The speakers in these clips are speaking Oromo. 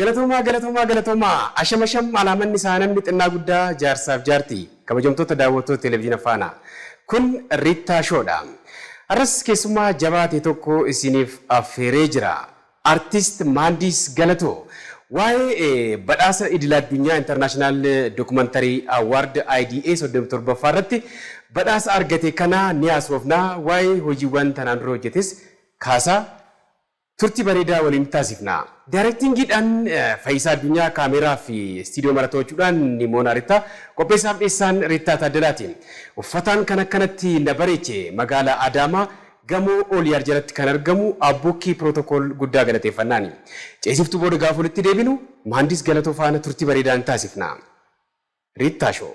Galatooma asham alaamanni isaa namni xinnaa guddaa jaarsaaf jaartii kabajamtoota daawwattoota televezyiina faana kun Riittaa Shoodha. Arras keessummaa jabaate tokko isiniif affeeree jira. Artist Maandis Galatoo waa'ee badhaasa idil addunyaa International Documentary Award IDA 37ffaa irratti badhaasa argate kana ni haasofnaa. Waa'ee hojiiwwan tanaan dura hojjetes kaasaa turtii bareedaa waliin taasifna. Daarektingiidhaan Fayyisaa Addunyaa kaameraa fi istiidiyoo mara to'achuudhaan Nimoona Riittaa qopheessaaf dhiyeessaan Riittaa Taaddalaatiin. Uffataan kan akkanatti na bareeche magaalaa Adaamaa gamoo Ooliyaar jalatti kan argamu Abbuukii Pirootokool guddaa galateeffannaani. Ceesiftuu booda gaafa walitti deebinu Maandis Galatoo faana turtii bareedaan taasifna. Riittaa Shoo.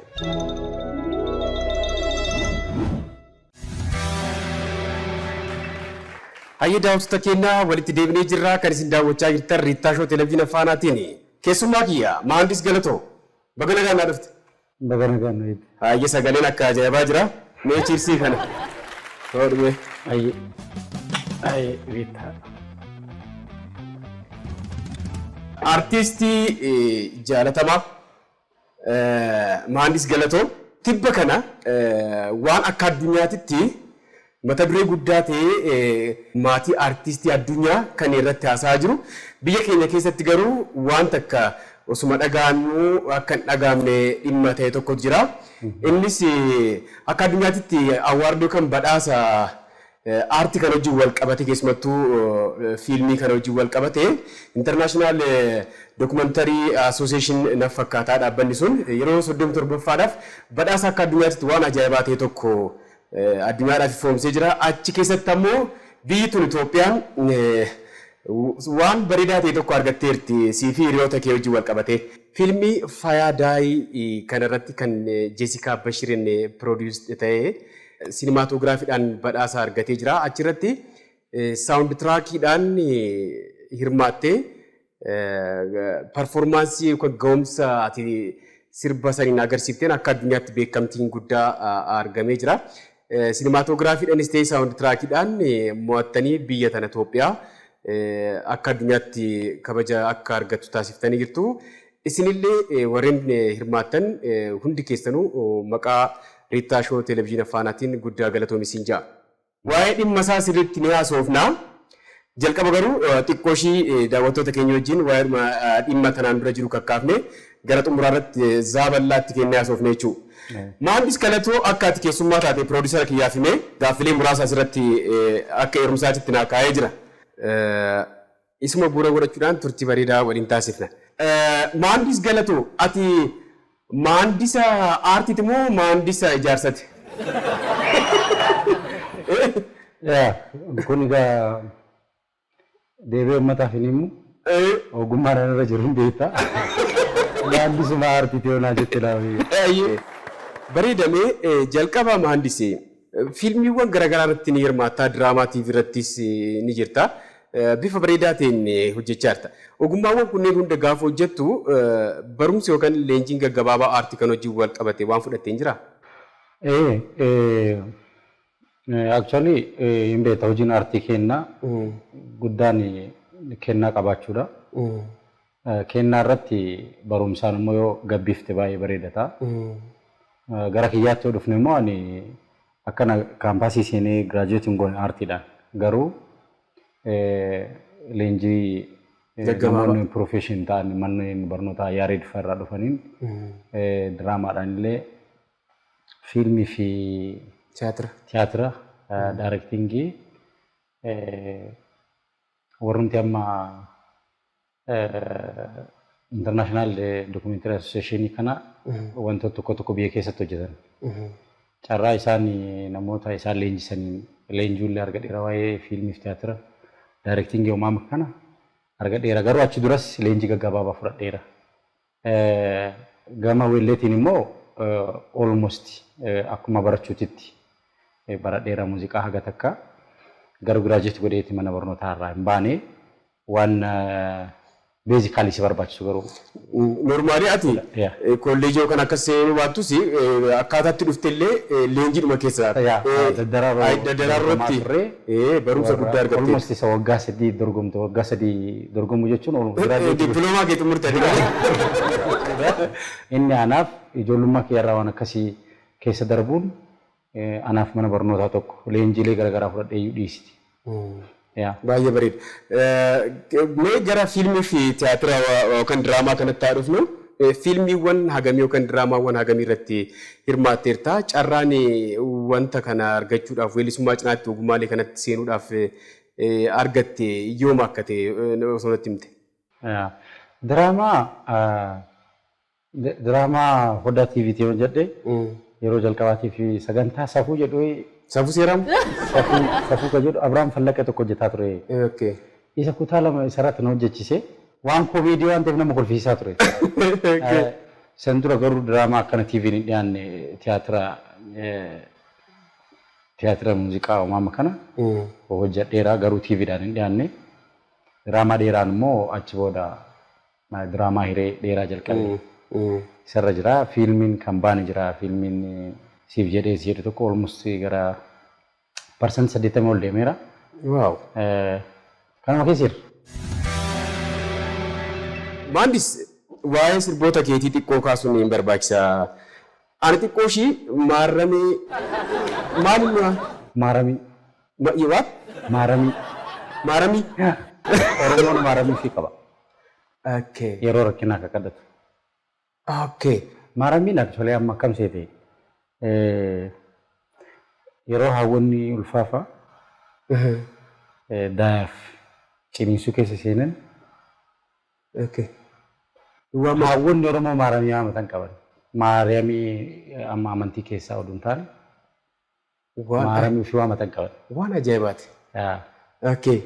Hayya daawwattoota keenya walitti deebinee jirra kan isin daawwachaa jirtan Riittaa Shoo televezyiina faanaatiin. Keessummaa kiyya Maandis Galatoo baga nagaan naa dhufte. Baga nagaan naa dhufte. Hayya sagaleen akka ajaa'ibaa jira. Mee chiirsii kana. Toodhume. Hayya Riittaa. Artistii jaalatamaa Maandis Galatoo tibba kana waan akka addunyaatitti mata duree guddaa ta'ee maatii artistii addunyaa kan irratti haasa'aa jiru. Biyya keenya keessatti garuu waan takka osuma dhagaannu akka hin dhagaamne dhimma ta'e tokko jira. Innis akka addunyaatti awaardoo kan badhaasa aartii kan wajjin wal qabate keessumattuu fiilmii kan wajjin wal qabate International Documentary Association na fakkaataa dhaabbanni sun yeroo 37ffaadhaaf badhaasa akka addunyaatti waan ajaa'ibaa ta'e tokko addunyaadhaaf foomsee jira. Achi keessatti ammoo biyyi tun Itoophiyaan waan bareedaa ta'e tokko argatteerti siifi hiriyoota kee wajjin wal qabate. Fiilmii Fayaa Daayii kanarratti kan Jeesikaa Bashirin produce ta'ee siinimaatogiraafiidhaan badhaasa argatee jira. Achirratti saawundi tiraakiidhaan hirmaattee performaansii yookaan ga'umsa ati sirba saniin agarsiifteen akka addunyaatti beekamtiin guddaa argamee jira. Siinimaatogiraafiidhaanis ta'ee saawundi tiraakiidhaan mo'attanii biyya tana Itoophiyaa akka addunyaatti kabaja akka argattu taasiftanii jirtu. Isinillee warreen hirmaattan hundi keessanuu maqaa Riittaa Shoo televezyiina faanaatiin guddaa galatoomaa jaa. Waa'ee dhimma isaa sirriitti ni haasofna. Jalqaba garuu xiqqoo ishii daawwattoota keenya wajjin waa'ee dhimma tanaan dura jiru kakkaafne gara xumuraa irratti zaaballaatti kennee haasofne jechuudha. Maandis Galatoo akka ati keessummaa taate piroodisera kiyyaaf himee gaaffilee muraasa asirratti akka heerumsaatitti naa kaa'ee jira. Isuma bu'uura godhachuudhaan turtii bareedaa waliin taasifna. Maandis Galatoo ati maandisa aartiiti moo maandisa ijaarsati? Kun egaa deebi'ee uummataaf hin himu ogummaadhaan irra jiru hin beektaa. Maandisuma aartiiti yoonaa jette laafee. Bareedamee jalqaba maandisee fiilmiiwwan garaagaraa irratti ni hirmaattaa, diraamaa TV irrattis ni jirta. Bifa bareedaa ta'een hojjechaa jirta. Ogummaawwan kunneen hunda gaafa hojjettu barumsi yookaan leenjiin gaggabaabaa aartii kan wajjin wal qabate waan fudhatteen jiraa? Actually hin beekta hojiin aartii kennaa guddaan kennaa qabaachuudha. Kennaa irratti barumsaan immoo yoo gabbifte baay'ee bareedata. Gara kiyyaatti yoo dhufne immoo ani akkana kaampaasii seenee giraajuweetiin goone aartiidhaan garuu leenjii namoonni profession ta'an manneen barnootaa Yaareed irraa dhufaniin diraamaadhaan illee fiilmii fi tiyaatira daarektingii warrumti amma International Documentary Association kana wantoota tokko tokko biyya keessatti hojjetan. Carraa isaan namoota isaan leenjisanii leenjuullee argadheera waa'ee fiilmii fi tiyaatira daarektingii uumamaa kana argadheera. Garuu achi duras leenjii gaggabaabaa fudhadheera. Gama weelleetiin immoo almost akkuma barachuutitti baradheera muuziqaa haga takka garuu giraajuweet godheeti mana barnootaa irraa hin baane waan beezikaalii si barbaachisu garuu. Normaali ati Yeah. kolleejii yookaan akka seenuu baattus akkaataatti dhuftellee leenjiidhuma keessa daddaraarratti barumsa guddaa argatte. Almost isa waggaa 3 dorgomte waggaa 3 dorgomuu jechuun dippiloomaa kee xumurtee inni anaaf ijoollummaa kiyyaarraa waan akkasii keessa darbuun anaaf mana barnootaa tokko leenjiilee garaagaraa fudhadhee dhiisiti. Baay'ee bareeda. Mee gara fiilmii fi tiyaatira yookaan diraamaa kanatti haa dhufnu. Fiilmiiwwan hagamii yookaan diraamaawwan hagamii irratti hirmaatteerta. Carraan wanta kana argachuudhaaf weellisummaa cinaatti ogummaalee kanatti seenuudhaaf argatte yooma akka ta'e osoo natti himte. Diraamaa Hoddaa TVT yoo jedhe yeroo jalqabaatiif sagantaa safuu jedhu Safuu seeramu? Safuu kan jedhu Abiraam Fallaqee tokko hojjetaa ture. Isa kutaa lama isarratti na hojjechise waan koomeedii waan ta'eef nama kolfiisaa ture. San dura garuu diraamaa akkana TV'n hin dhiyaanne tiyaatira muuziqaa uumama kana hojjedheera garuu TV'dhaan hin dhiyaanne. Diraamaa dheeraan immoo achi booda diraamaa hiree dheeraa jalqabe. Isarra jira fiilmiin kan baane jira fiilmiin siif jedhee si jedhu tokko almost gara parsantii 80 ol deemeera. Waaw. Kanuma keessa jira. Maandis waa'ee sirboota keetii xiqqoo kaasuun hin barbaachisa. Ani xiqqoo ishii maaramee maalummaa? Maaramii. Waa? Maaramii. Maaramii? Oromoon maaramii fi qaba. Okay. Yeroo rakkinaa akka kadhatu. Okay. Maaramiin actually amma akkam seete yeroo hawwanni ulfaafa daaf ciniinsuu keessa seenan hawwanni Oromoo maaramii haamatan qaban. Maaramii amma amantii keessaa oduun taane maaramii fi haamatan qaban. Waan ajaa'ibaati. Okay.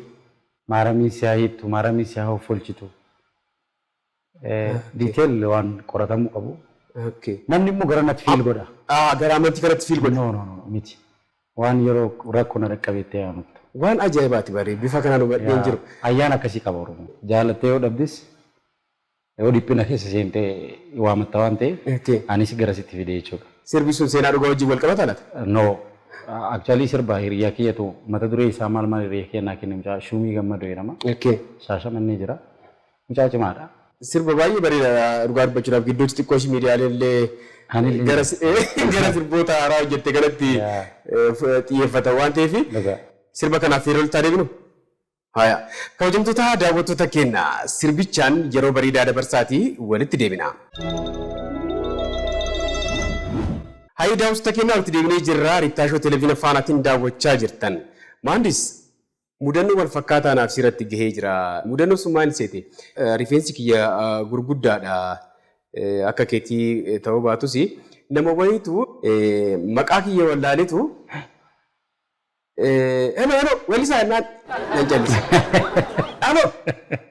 Maaramii siyaa hiittu, maaramii siyaa hoffolchitu. Detail waan qoratamuu qabu. Namni immoo gara natti fiil godha. Gara amantii kanatti fiil godha. No, miti. Waan yeroo rakkoo na dhaqqabeettee yaamatu. Waan ajaa'ibaati baree bifa kanaan hubadheen jiru. Ayyaana akkasii qaba Oromoo. Jaalattee yoo dhabdis yoo dhiphina keessa seentee waamatta waan ta'eef anis gara sitti fide jechuudha. Sirbi sun seenaa dhugaa wajjin wal qabata laata? No. Actually sirba hiriyaa kiyyatu mata duree isaa maal hiriyaa kennaa kennu mucaa Shumii Gammadoo jedhama. Shaashamannee jira. Mucaa cimaadha. Sirba baay'ee bareeda dhugaa dubbachuudhaaf gidduutti xiqqoo ishii miidiyaalee illee gara sirboota haaraa hojjette kanatti xiyyeeffata waan ta'eef sirba kanaaf yeroo itti adeemnu. Haya. Kabajamtoota daawwattoota keenya sirbichaan yeroo bareedaa dabarsaatii walitti deebina. Hayi daawwattoota keenya walitti deebinee jirra. Riittaashoo televezyiina faanaatiin daawwachaa jirtan. Maandis mudannoo wal fakkaataa naaf sirratti gahee jira. Mudannoo sun maal seete? Rifeensi kiyya gurguddaadha. Akka keetii ta'uu baatus nama wayiitu maqaa kiyya wallaaleetu hello walisaa naan jallise. Alo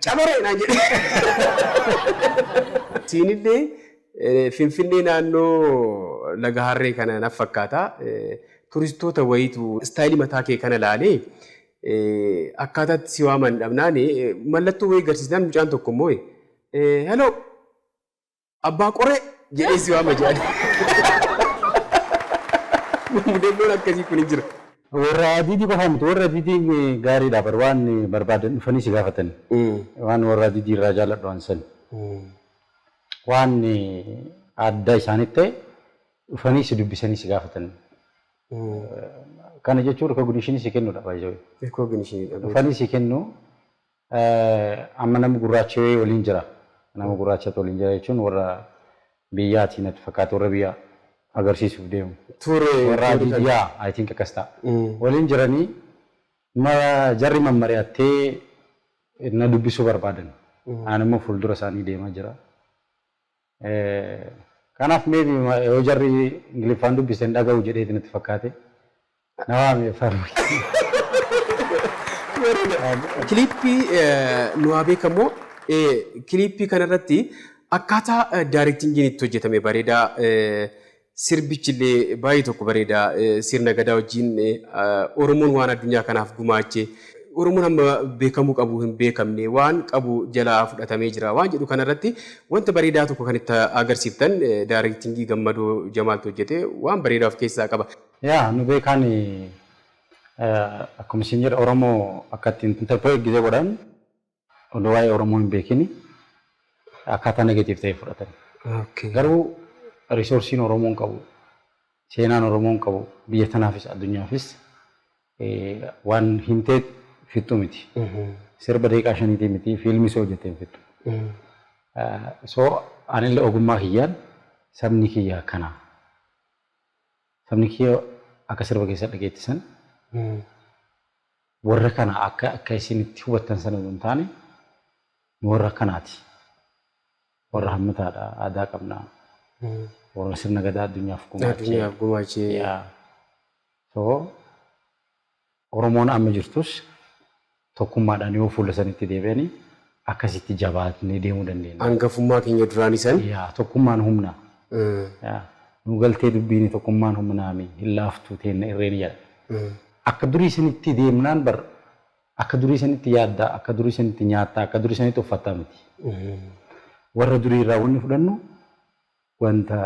camaree naan jedhe. Siinillee Finfinnee naannoo laga harree kana naaf fakkaata. Turistoota wayiitu istaayilii mataa kee kana laalee akkaataatti si waaman dhabnaan mallattoo wayii agarsiisnaan mucaan tokko immoo hello abbaa qoree jedhee si waama jedhan. Mudannoon akkasii kun hin jira. Warra Adiidii qofa miti warra Adiidiin gaariidha bar waan barbaadan dhufanii si gaafatan. Waan warra Adiidii irraa jaalladhu waan san. Waan adda isaanitti ta'e dhufanii si dubbisanii si gaafatan. Kana jechuun recognition si kennuudha baay'ee. Recognition. Dhufanii si kennu amma nama gurraacha waliin jira. Nama gurraacha waliin jira jechuun warra biyyaati natti fakkaata warra biyyaa agarsiisuuf deemu. Warra Adiidiyaa I think akkas ta'a. Waliin jiranii jarri mammari'attee na dubbisuu barbaadan. Ani immoo fuuldura isaanii deemaa jira. Kanaaf maybe yoo jarri Ingiliffaan dubbisen dhaga'u jedheeti natti fakkaate. Nawaame farmi. Kiliippii nuwaa beekamoo kiliippii kanarratti akkaataa daayirektingiin itti hojjetame bareedaa sirbichillee baay'ee tokko bareedaa sirna gadaa wajjin Oromoon waan addunyaa kanaaf gumaache Oromoon amma beekamuu qabu hin beekamne waan qabu jalaa fudhatamee jira waan jedhu kanarratti wanta bareedaa tokko kan itti agarsiiftan daayirektingii Gammadoo Jamaaltu hojjete waan bareedaa of keessaa qaba. Yaa nu beekan akkuma isin jedha Oromoo akka ittiin interpret gisee godhan odoo waa'ee Oromoo hin beekini akkaataa negatiif ta'e fudhatan. Garuu riisoorsiin Oromoon qabu seenaan Oromoon qabu biyya tanaafis addunyaafis waan himtee fixxu miti. Sirba daqiiqaa 5 miti fiilmii soo hojjetee fixxu. So anillee ogummaa kiyyaan sabni kiyya kana. Sabni kiyya akka sirba keessa dhageettisan warra kana akka isinitti hubattan sana hin taane warra kanaati. Warra hammataadha aadaa qabnaa. Warra sirna gadaa addunyaaf gumaachee. So Oromoon amma jirtus tokkummaadhaan yoo fuula sanitti deebi'anii akkasitti jabaatanii deemuu dandeenya. Hangafummaa keenya duraan isan. Tokkummaan humna. Nu galtee dubbiin tokkummaan humnaami hin laaftuu teenna irreen jedha. Akka durii sanitti deemnaan bar akka durii sanitti yaaddaa akka durii sanitti nyaattaa akka durii sanitti uffattaa miti. Warra durii irraa wanni fudhannu wanta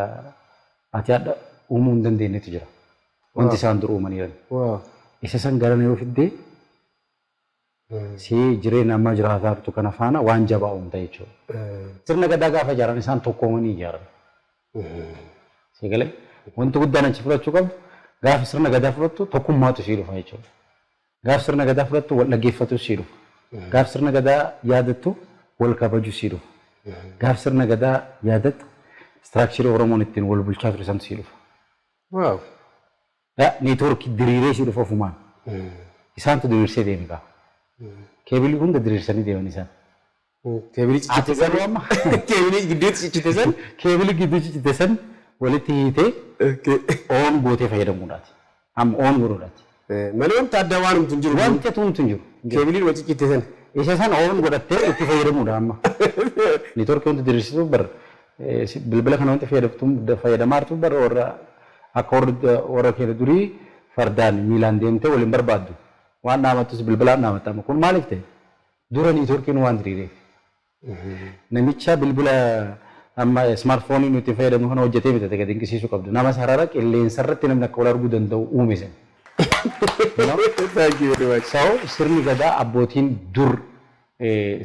ati adda uumuu hin dandeenyetu jira. Wanti isaan dur uumaniiran. Isa san garana yoo fiddee si jireenya amma jiraataa jirtu kana faana waan jabaa uumta jechuudha. Sirna gadaa gaafa ijaaran isaan tokkoomanii ijaaran. Sagalee wanti guddaan achi fudhachuu qabdu gaafa sirna gadaa fudhattu tokkummaatu sii dhufa jechuudha. Gaafa sirna gadaa fudhattu wal dhaggeeffatu sii dhufa. Gaafa sirna gadaa yaadattu wal kabaju sii dhufa. Gaafa sirna gadaa yaadattu istiraakcharii Oromoon ittiin wal bulchaa ture santu sii dhufa. Waaw. Neetwoorkii diriiree sii dhufa ofumaan. Isaantu diriirsee deemi gaa. Keebilii hunda diriirsanii deeman isaan. Keebilii ciccitesan amma. Keebilii gidduutti ciccitesan. Keebilii gidduutti ciccitesan walitti hiitee oon gootee fayyadamuudhaati. Amma oon godhuudhaati. Malee wanta addaa waan humtu hin jiru. Wanti humtu hin jiru. Keebilii wal ciccitesan. Isa san oon godhattee itti fayyadamuudha amma. Neetwoorkii wanti diriirsitu bar bilbila kana wanti fayyadamaa jirtu bar warra akka warra keenya durii fardaan miilaan deemtee waliin barbaaddu. Waan naamattus bilbilaan naamattama. Kun maaliif ta'e? Dura neetwoorkiin waan diriireef. Namicha bilbila amma smartphone nuti fayyadamu kana hojjetee bitate gadi dinqisiisuu qabdu. Nama sarara qilleensa irratti namni akka wal arguu danda'u uume sen. Sirni gadaa abbootiin dur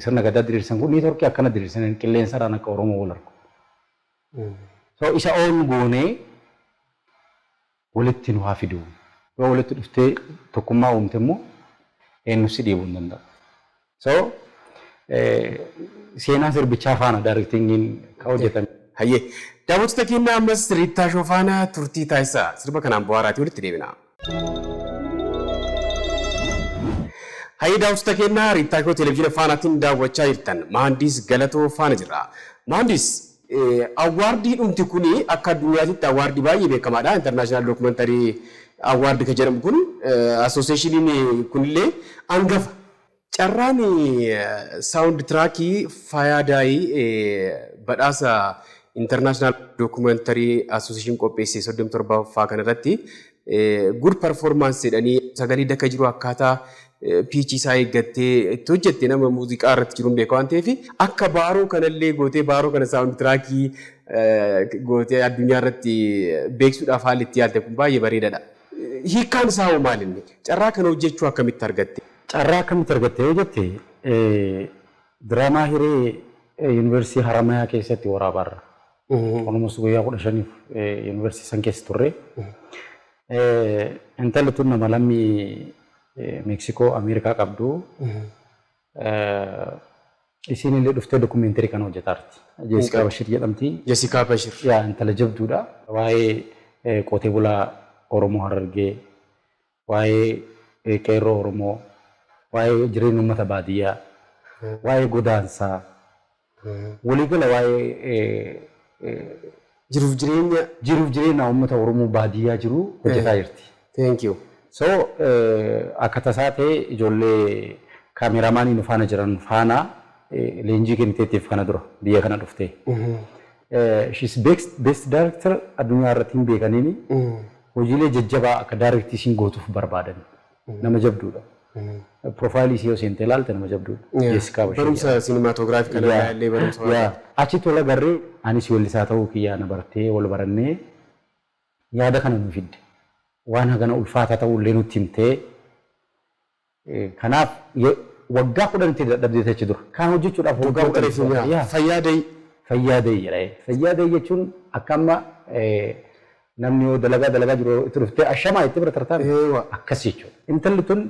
sirna gadaa diriirsan kun neetwoorkii akkana diriirsan qilleensa irraan akka Oromoo wal argu. So isa oon goonee walitti nu haa fidu. Yoo walitti dhuftee tokkummaa uumte immoo eenyusi dhiibuu hin danda'u. So seenaa sirbichaa faana daayirektingiin kan hojjetame. Hayyee daawwattoota keenya ammas Riittaa Shoofaanaa turtii taasisaa sirba kanaan bu'aaraatii walitti deebina. Hayyee daawwattoota keenya Riittaa Shoo televezyiina faanaatiin daawwachaa jirtan Mahandis Galatoo faana jirra. Mahandis awwaardii dhumti kuni akka addunyaatti awwaardii baay'ee beekamaadha. International Documentary Award kan jedhamu kun associationiin kunillee hangafa. Carraan sound trackii Faayadaayii badhaasa International Documentary Association qopheesse 37ffaa kanarratti good performance jedhanii sagalee dakka jiru akkaataa piichii isaa eeggattee itti hojjette nama muuziqaa irratti jiruun beeka waan ta'eef akka baaroo kanallee gootee baaroo kana sound trackii gootee addunyaa irratti beeksisuudhaaf haalli itti yaalte kun baay'ee bareedaadha. Hiikkaan isaa hoo maalinni? Carraa kana hojjechuu akkamitti argatte? Carraa akkamitti argatte yoo jette diraamaa hiree yuunivarsiitii Haramayaa keessatti waraabarra. Almost guyyaa 15 yuunivarsiitii san keessa turre. Intalli tun nama lammii Meeksikoo Ameerikaa qabdu. Isiin illee dhuftee dokumeentarii kana hojjetaarti. Jessikaa Bashir jedhamti. Jessikaa Bashir. Yaa intala jabduudha. Waa'ee qotee bulaa Oromoo Harargee, waa'ee qeerroo Oromoo, waa'ee jireenya uummata baadiyyaa, waa'ee godaansaa, waliigala waa'ee jiruuf jireenya uummata Oromoo baadiyyaa jiru hojjetaa jirti. Thank you. So akka tasaa ta'e ijoollee kaameraamaanii nu faana jiran faana leenjii kenniteettiif kana dura biyya kana dhuftee. She's best director addunyaa irratti hin beekaniini. Hojiilee jajjabaa akka daayirektii isiin gootuuf barbaadan nama jabduudha. Profaayilii isii seentee ilaalte nama jabduu. Jeesikaa Bashir. Barumsa siinimaatoogiraafii kana illee barumsa waan. Achi tola garree anis weellisaa ta'uu kiyyaa na bartee wal barannee yaada kana nu fidde. Waan hagana ulfaataa ta'uu illee nutti himtee. Kanaaf waggaa 10 dadhabdee achi dura. Kan hojjechuudhaaf waggaa 10 fayyaaday jedhee. Fayyaaday jechuun akka amma namni yoo dalagaa jiru itti dhuftee ashamaa itti bira tartaan akkas jechuudha. Intalli tun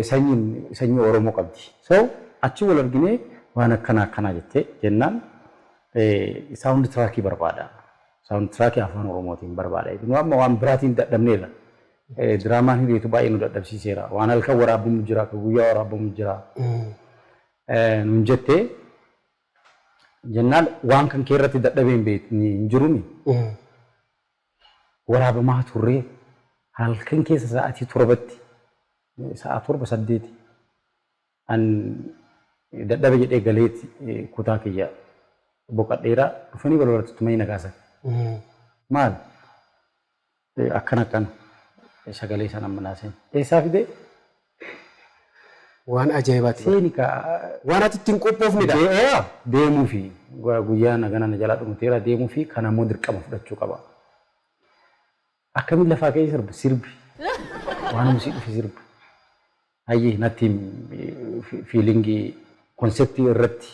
sanyii Oromoo qabdi. So achi wal arginee waan akkanaa jettee jennaan saawundi tiraakii barbaada. Saawundi tiraakii afaan Oromootiin barbaada. Amma waan biraatiin dadhabneerra. Diraamaan hiriitu baay'ee nu dadhabsiiseera. Waan halkan waraabamu jira, guyyaa waraabamu jira. Nun jettee jennaan waan kan kee irratti dadhabee hin jirumi. Waraabamaa turree halkan keessa sa'aatii 7tti sa'a 7-8 an dadhabe jedhee galeetti kutaa kiyya boqadheera dhufanii balbalatti tumanii nagaasan. Maal akkana sagalee sana ammanaasen eessaa fidee waan ajaa'ibaati. Seenika waan ati ittiin qophoofnidha. Deemuu fi guyyaa nagana na jalaa dhumuteera deemuu fi kan ammoo dirqama fudhachuu qaba. Akkamiin lafaa ka'ee sirbi waan musii dhufe sirbi. Hayyee natti fiilingii konseptii irratti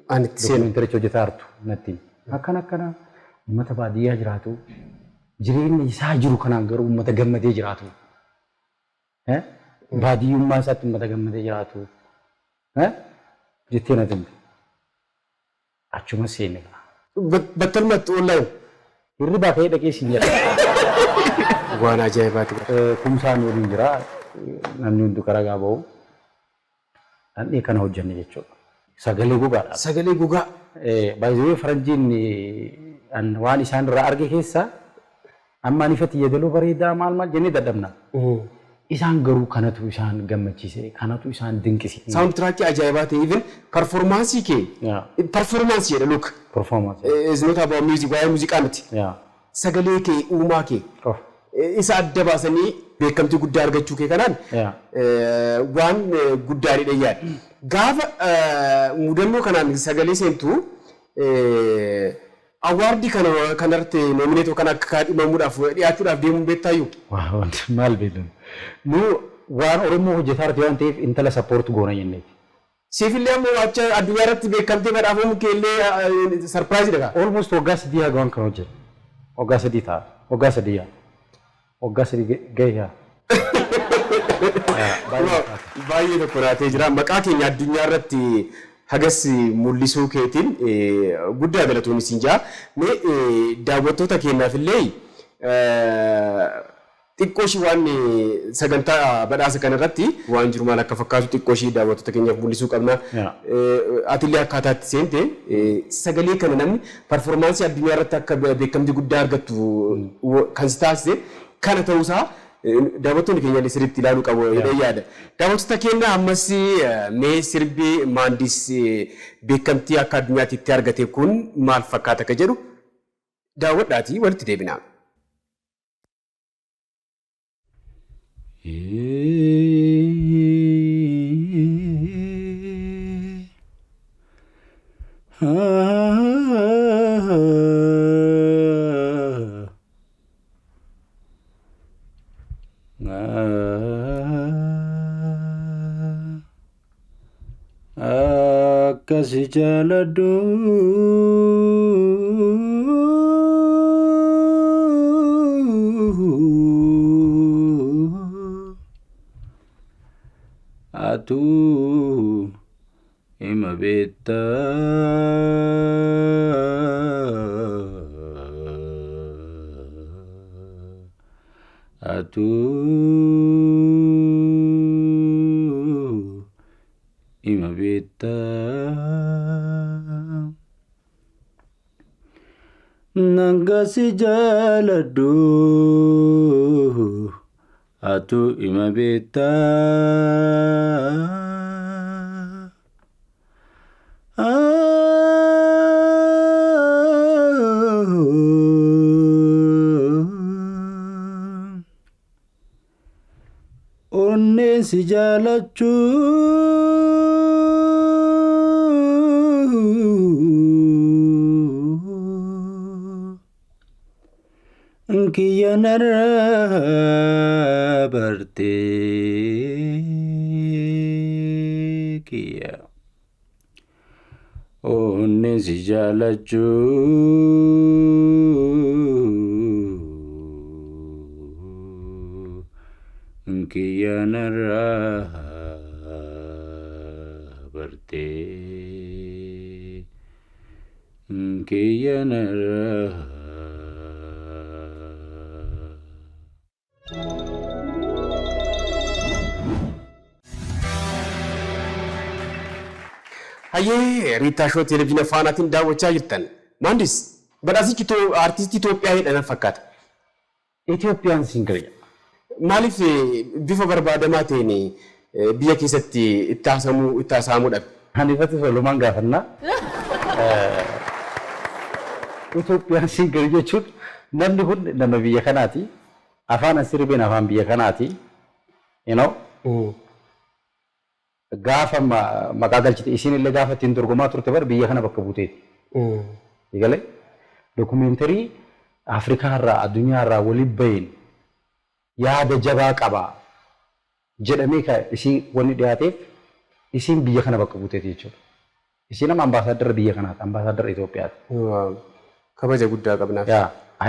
ani itti seenu intarneetii hojjetaa jirtu natti akkana uummata baadiyyaa jiraatu jireenya isaa jiru kanaan garuu uummata gammadee jiraatu. Baadiyyummaa isaatti uummata gammadee jiraatu. Jettee natti achuma seenne. Battalumatti online hirribaa ka'ee dhaqee siin jedha. Waan ajaa'ibaati. Kumsaan waliin jira. Namni hundi karaa ba'u dhandhee kana hojjenne jechuudha. Sagalee gugaadha. Sagalee gugaa. Baay'ee faranjiin waan isaan irraa arge keessaa amma ifatti yeedaloo bareedaa maal jennee dadhabna. Isaan garuu kanatu isaan gammachiise, kanatu isaan dinqisiise. Saawundi tiraakii ajaa'ibaa ta'e even performaansii kee. Performaansii jedha look. Performaansii. Is not about music, waa'ee muuziqaa miti. Sagalee kee uumaa kee. Isa adda baasanii beekamtii guddaa argachuu kee kanaan waan guddaadha yaada. Gaafa mudannoo kanaan sagalee seentu awaardii kanarratti noomineetoo kan akka kaadhimamuudhaaf dhiyaachuudhaaf deemuun beektaayyuu. Maal beekamu? Nu waan Oromoo hojjetaa jirti waan ta'eef intala sappoortu goona jenneeti. Siifillee ammoo acha addunyaa irratti beekamtee badhaafamu keellee sarpiraayiziidha. Almost waggaa 3 haga waan kana hojjetu. Waggaa 3 ta'a. Waggaa 3 yaa. Waggaa 3 gahee baay'ee tokko laatee jira. Maqaa keenya addunyaa irratti hagas mul'isuu keetiin guddaa galatoonni siin jaa. Mee daawwattoota keenyaaf illee xiqqoo ishii waan sagantaa badhaasa kanarratti waan jiru maal akka fakkaatu xiqqoo ishii daawwattoota keenyaaf mul'isuu qabna. Atillee akkaataa itti seente sagalee kana namni performaansii addunyaa irratti akka beekamtii guddaa argattu kan si taasise kana ta'uusaa daawwattoonni keenya illee sirriitti ilaaluu qabu jedhee yaada. Daawwattoota keenya ammas mee sirbi maandis beekamtii akka addunyaatti itti argate kun maal fakkaata akka jedhu daawwadhaatii walitti deebinaa. Akkasi jaaladhu atu ima beekta atu ima beekta nangasi jaaladhu atu ima beekta onneen si jaalachuu kiyya narraa bartee kiyya onneen si jaalachuu kiyya narraa bartee kiyya narraa. Hayyee Riitaa Shoo televezyiina faanaatiin daawwachaa jirtan. Maandis badhaasichi artistii Itoophiyaa jedhan fakkaata. Itoophiyaan singirya. Maaliif bifa barbaadamaa ta'een biyya keessatti itti haasa'amuu dhabe? Ani irratti solumaan gaafannaa. Itoophiyaan singirya jechuun namni kun nama biyya kanaati. Afaan asirbiin afaan biyya kanaati. Gaafa maqaa galchite isin illee gaafa ittiin dorgomaa turte bar biyya kana bakka buuteeti. Egalee dokumeentarii Afrikaa irraa addunyaa irraa waliin bahin yaada jabaa qabaa jedhamee isin wanni dhiyaateef isin biyya kana bakka buuteeti jechuudha. Isin nama ambaasaadara biyya kanaati, ambaasaadara Itoophiyaati. Kabaja guddaa qabnaaf.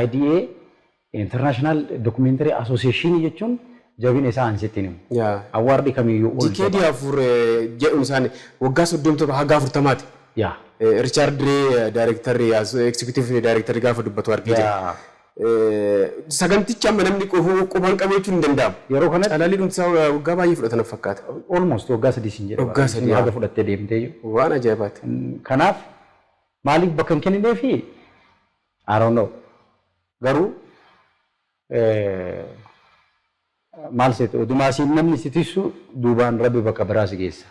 IDA International Documentary Association jechuun jabina isaa ansitti himu. Awwaardi kamiyyuu ol. Dikeedii afur jedhuun isaanii waggaa 37 haga 40maati. Richard Dree Director Executive Director gaafa dubbatu argee jira. Saganticha amma namni quban qabeechuun hin danda'amu. Yeroo kanatti calaalii dhumsaa waggaa baay'ee fudhatan fakkaata. Almost waggaa 3 sin jedha. Waggaa 3 haga fudhattee deemtee waan ajaa'ibaati. Kanaaf maaliif bakka hin kennineefi I don't know. Garuu maal seetu odumaasiin namni si tissu duubaan rabbi bakka biraas geessa.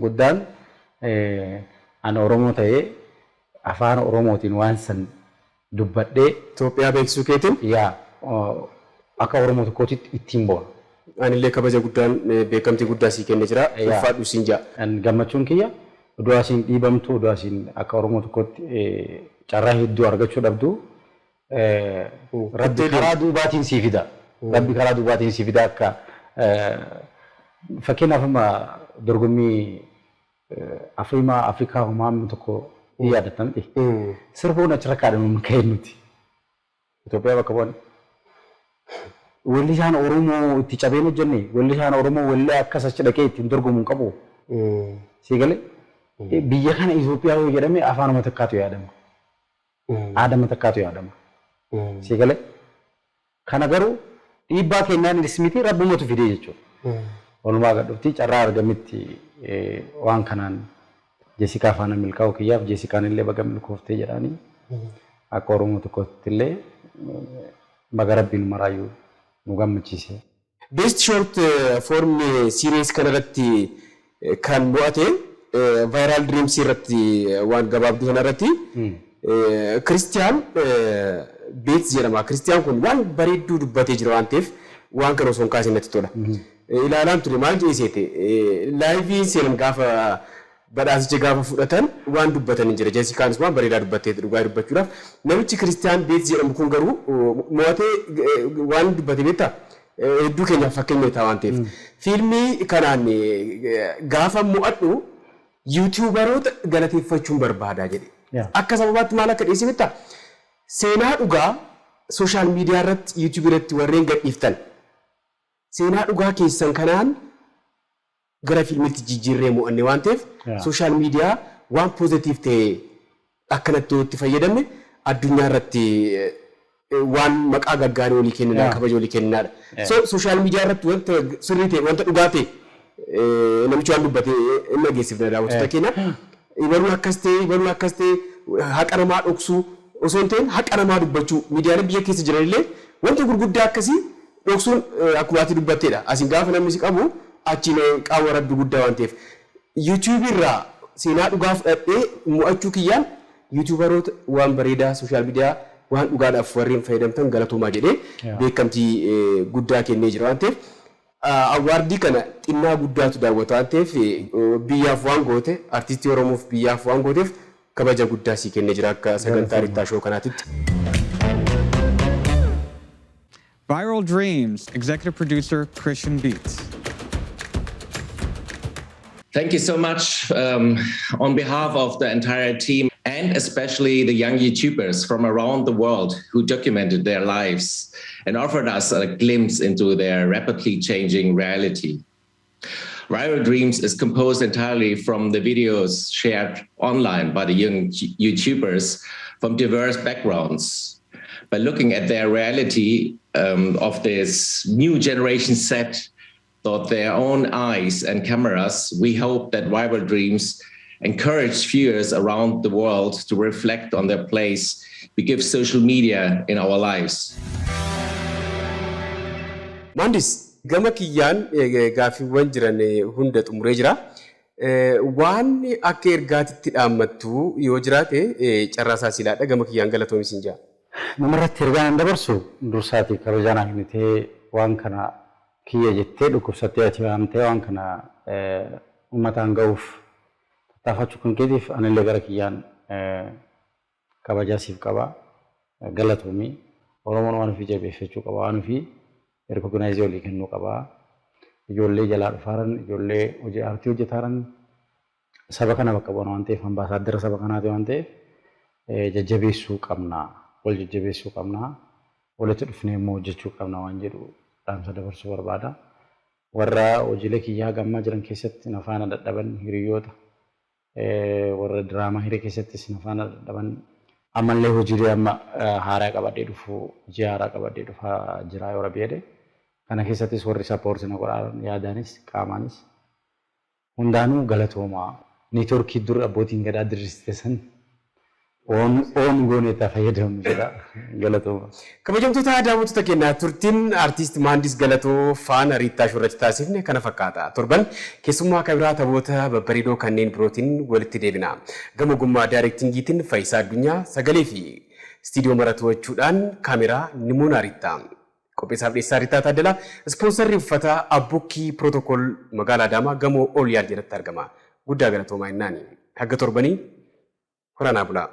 Guddaan ana Oromoo ta'ee afaan Oromootiin waan san dubbadhee Itoophiyaa beeksisuu keetiin akka Oromoo tokkootitti ittiin boona. Anillee kabaja guddaan beekamtii guddaa sii kennee jira. Ulfaadhu siin jaa. Gammachuun kiyya oduu asiin dhiibamtu oduu asiin akka Oromoo tokkootti carraa hedduu argachuu dhabdu rabbi karaa duubaatiin sii fida. Rabbi karaa duubaatiin sii fida akka fakkeenyaaf amma dorgommii Afrikaa uumamni tokko yaadatamti. Sirboon achirra kaadhamu ka'een nuti. Itoophiyaa bakka bu'an. Walli isaan Oromoo itti cabeen hojjenne walli isaan Oromoo walli akkas achi dhaqee ittiin dorgomu hin qabu. Sii galee biyya kana Itoophiyaa yoo jedhame afaanuma takkaatu yaadama. Aadama takkaatu yaadama. Sii galee kana garuu dhiibbaa kennaan miti rabbumatu fidee jechuudha. Walumaa gadhuftii carraa argametti waan kanaan Jessikaa faana milkaa'u kiyyaaf Jessikaan illee baga milkooftee jedhanii akka Oromoo tokkotti illee baga rabbiin maraayyuu nu gammachiise. Best short form series kanarratti kan mo'ate viral dreams irratti waan gabaabduu kanarratti Christian Beets jedhama. Christian kun waan bareedduu dubbatee jira waan ta'eef waan kana osoo hin kaasin natti tola. Ilaalaan ture maal jeeseete laayivii seenan gaafa badhaasicha gaafa fudhatan waan dubbatan hin jira. Jessicaanis waan bareedaa dubbattee dhugaa dubbachuudhaaf namichi Christian Beets jedhamu kun garuu mo'atee waan dubbatee beektaa hedduu keenyaaf fakkeenya ta'a waan ta'eef fiilmii kanaan gaafa mo'adhu yuutuubaroota galateeffachuun barbaadaa jedhe. Akka sababaatti maal akka dhiyeessee beektaa seenaa dhugaa sooshaal miidiyaa irratti yuutuubii irratti warreen gadhiiftan seenaa dhugaa keessan kanaan gara fiilmiitti jijjiirree mo'anne waan ta'eef sooshaal miidiyaa waan poozitiif ta'e akkanatti itti fayyadamne addunyaa irratti waan maqaa gaggaarii olii kenninaa kabaja olii kenninaa. Sooshaal miidiyaa irratti wanta sirrii ta'e wanta dhugaa ta'e namichi waan dubbate inni dhageessifna daawwattoota keenya. Ibaluun akkas ta'e haqa namaa dhoksuu osoo hin ta'in haqa namaa dubbachuu miidiyaalee biyya keessa jiran illee wanta gurguddaa akkasii dhoksuun akkuma ati dubbatteedha. Asiin gaafa namni si qabu achiin qaama rabbi guddaa waan ta'eef yuutuubii irraa seenaa dhugaa fudhadhee mo'achuu kiyyaan yuutuubaroota waan bareedaa sooshaal miidiyaa waan dhugaadhaaf warreen fayyadamtan galatoomaa jedhee beekamtii guddaa kennee jira waan ta'eef awwaardii kana xinnaa guddaatu daawwatu waan ta'eef biyyaaf waan goote artistii Oromoof biyyaaf waan gooteef kabaja guddaa sii kennee jira akka sagantaa Riittaa Shoo kanaatitti. Viral Dreams, executive producer Christian Beats. Thank you so much on behalf of the entire team and especially the young YouTubers from around the world who documented their lives and offered us a glimpse into their rapidly changing reality. Viral Dreams is composed entirely from the videos shared online by the young YouTubers from diverse backgrounds. By looking at their reality of this new generation set through their own eyes and cameras, we hope that Viral Dreams encourage viewers around the world to reflect on their place we give social media in our lives. Mandis, gama kiyyaan gaaffiiwwan jiran hunda xumuree jira. Waan akka ergaatitti dhaammattu yoo jiraate carraasaa silaadha gama kiyyaan galatoomis hin jaa. Namarratti ergaan dabarsu dursaati kabajaan agnitee waan kana kiyya jettee dhukkubsattee ati waamtee waan kana uummataan ga'uuf tattaafachuu kan keetiif anillee gara kiyyaan kabajaa siif qaba galatoomii Oromoon waan ofii jabeeffachuu qaba waan ofii ergooginaayizii olii kennuu qaba ijoollee jalaa dhufaaran ijoollee hojii aartii hojjetaaran saba kana bakka bu'an waan ta'eef ambaasaaddara saba kanaati waan ta'eef jajjabeessuu qabna wal jajjabeessuu qabna walitti dhufnee immoo hojjechuu qabna waan jedhu dhaamsa dabarsuu barbaada. Warra hojiilee kiyyaa gammaa jiran keessatti nafaana dadhaban hiriyoota warra diraamaa hiree keessattis nafaana dadhaban ammallee hojiilee amma haaraa qabadhee dhufu hojii haaraa qabadhee dhufaa jira yoo rabbi jedhe kana keessattis warri sappoortii na godhan yaadaanis qaamaanis hundaanuu galatoomaa neetworkii dur abbootiin gadaa dirrisiisan on gooneta fayyadamu jedha galatooma. Kabajamtoota daawwattoota keenyaa turtiin artiist Maandis Galatoo faana Riittaa Shoo irratti taasifne kana fakkaata. Torban keessummaa kabiraa taphoota babbareedoo kanneen birootiin walitti deebina. Gama ogummaa daayirektingiitiin Faayisaa Addunyaa sagalee fi istiidiyoo marato'achuudhaan kaameraa Nimoonaa Riittaa. Qopheessaaf dhiyeessaa Riittaa Taaddalaa ispoonsarrii uffata Abbukkii Pirootokool magaalaa Adaamaa gamoo Ooliyaal jedhatti argama. Guddaa galatoomaa innaani. Hagga torbanii horanaa bulaa.